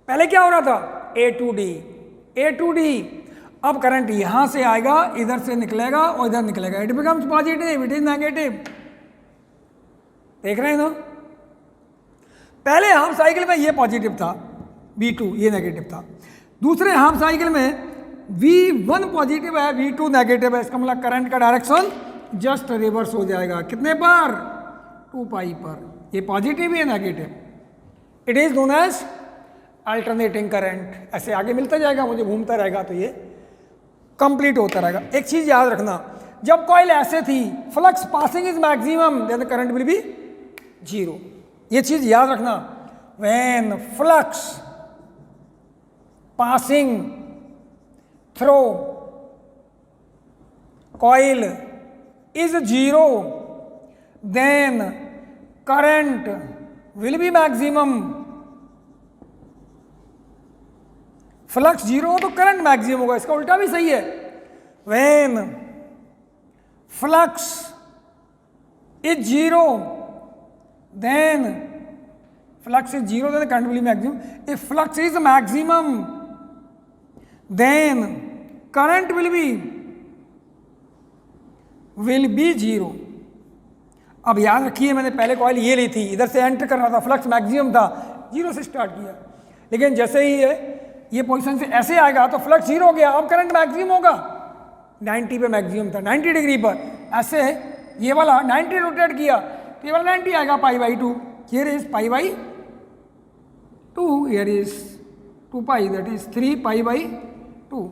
पहले क्या हो रहा था ए टू डी, अब करंट यहां से आएगा, इधर से निकलेगा और इधर निकलेगा, it becomes positive, it is negative. देख रहे हैं ना, पहले हाफ साइकिल में ये पॉजिटिव था, V2 ये नेगेटिव था, दूसरे हाफ साइकिल में V1 पॉजिटिव है, V2 नेगेटिव है, इसका मतलब करंट का डायरेक्शन जस्ट रिवर्स हो जाएगा, कितने पर, 2 पाई पर, ये पॉजिटिव है negative, it is known as alternating current. ऐसे आगे मिलता जाएगा, मुझे घूमता रहेगा तो ये कंप्लीट होता रहेगा। एक चीज याद रखना, जब कॉइल ऐसे थी, flux passing is maximum, then the current will be 0। ये चीज याद रखना, when flux passing through coil is 0, then current will be maximum। Flux 0 हो तो करंट मैक्सिमम होगा, इसका उल्टा भी सही है। when flux is 0, then flux is 0, then current will be maximum। if flux is maximum, then current will be 0। अब याद रखिए, मैंने पहले कॉइल ये ली थी, इधर से एंटर कर रहा था, फ्लक्स मैक्सिमम था, 0 से स्टार्ट किया, लेकिन जैसे ही ये पोजीशन से ऐसे आएगा तो फ्लक्स 0 हो गया, अब करंट मैक्सिमम होगा। 90 पे मैक्सिमम था, 90 डिग्री पर, ऐसे ये वाला 90 रोटेट किया तो ये वाला 90 आएगा, π/2। Here is π/2, here is 2π, that is 3π/2।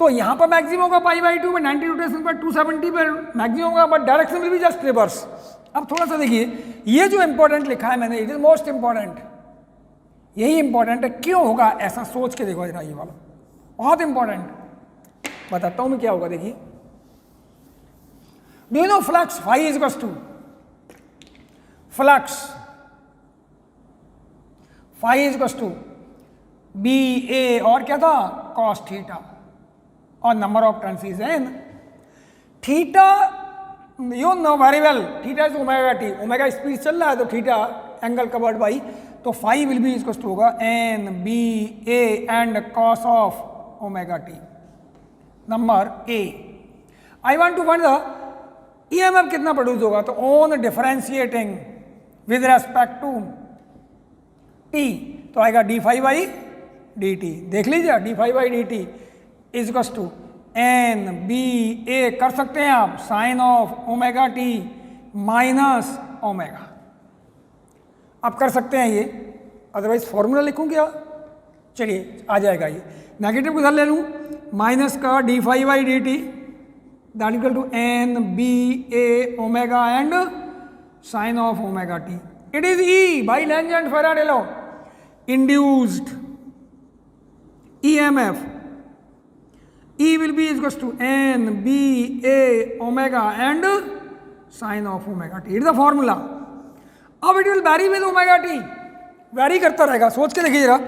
तो यहाँ पर मैक्सिमम होगा π/2 में, 90 रोटेशन पर 270 पर मैक्सिमम होगा, but direction will be just reverse. अब थोड़ा सा देखिए, ये जो इंपॉर्टेंट लिखा है मैंने, इट इज मोस्ट इंपॉर्टेंट, यही इंपॉर्टेंट है। क्यों होगा ऐसा, सोच के देखो जरा, ये वाला बहुत इंपॉर्टेंट, बताता हूँ मैं क्या होगा। देखिए, do you know flux phi is equals to, flux phi is equals to BA और क्या था, cos थीटा, और number of turns is n। Theta you know very well, theta is omega t, omega speed चल रहा है तो theta angle covered by, तो phi will be equal to होगा NBA and cos of omega t, number A। I want to find the EMF कितना produce होगा, तो on differentiating with respect to T, तो आएगा d∅/dt। देख लीजिए, d∅/dt is equal to NBA, कर सकते हैं आप, sine of omega t minus omega, आप कर सकते हैं ये, अदरवाइज फॉर्मूला लिखूं क्या, चलिए आ जाएगा ये, नेगेटिव किधर ले लूँ, माइनस का d∅/dt that equal to NBA omega and sine of omega t. It is E by Lenz and Faraday law, induced EMF E will be equals to NBA omega and sine of omega t. It is the formula. अब it will vary with omega t. Vary करता रहेगा, सोच के देखिए जरा।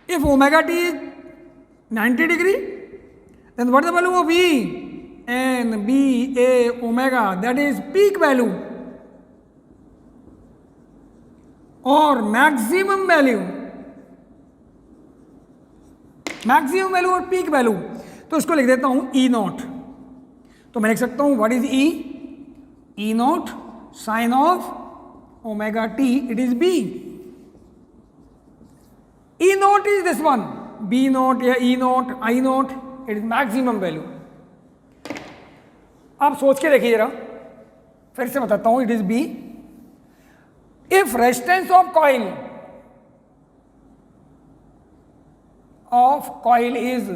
If omega t is 90 degree, then what is the value of E? NBA omega, that is peak value or maximum value, maximum value और peak value. तो इसको लिख देता हूं E0, तो मैं लिख सकता हूं what is E0 sine of omega t, it is B। E0 is this one, B0 या E0, I0, it is maximum value. आप सोच के देखिए जरा, फिर से बताता हूं, it is B। If resistance of coil is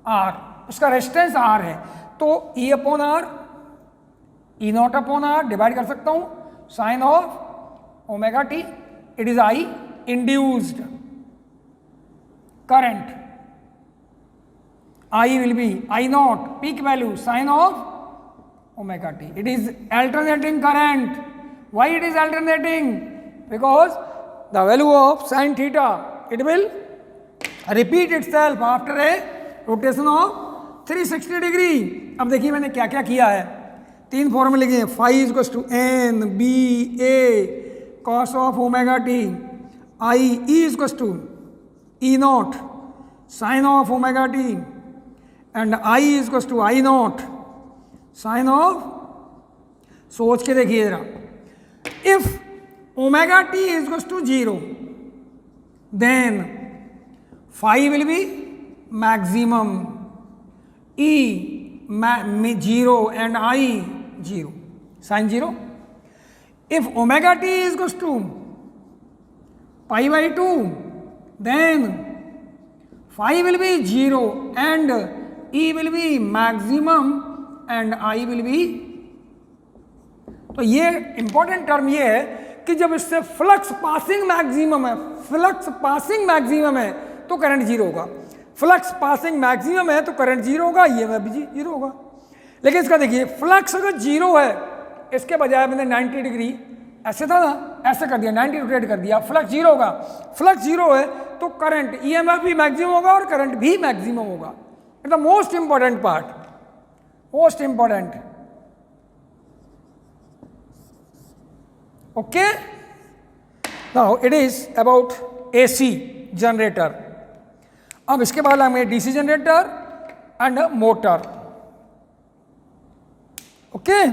R, उसका रेजिस्टेंस R है, तो E/R, E0/R डिवाइड कर सकता हूं sine of omega t, it is I induced current, I will be I0 peak value sine of omega t, it is alternating current. Why it is alternating? Because the value of sin theta, it will repeat itself after a rotation of 360 degree। अब देखिए मैंने क्या क्या किया है, तीन फॉर्मूले लिखे हैं, phi is equal to NBA cos of omega t, I E is equal to E0 sin of omega t and I is equal to I0 sin of, सोच के देखिए जरा, if omega t is equal to 0, then phi will be maximum, E 0 and I 0, sin 0. If omega t is equal to pi by 2, then phi will be 0 and E will be maximum and I will be। तो ये important term ये है कि जब इससे flux passing maximum है, flux passing maximum है तो करंट जीरो होगा, फ्लक्स पासिंग मैक्सिमम है तो करंट जीरो होगा, ईएमएफ भी जीरो होगा। लेकिन इसका देखिए फ्लक्स अगर जीरो है, इसके बजाय मैंने 90 डिग्री ऐसे था ना, ऐसे कर दिया, 90 रोटेट कर दिया, फ्लक्स जीरो होगा। फ्लक्स जीरो है तो करंट ईएमएफ भी मैक्सिमम होगा और करंट भी मैक्सिमम होगा। It the most important part, most important. Okay, now it is about AC generator. अब इसके बाद हमें DC generator and motor. Okay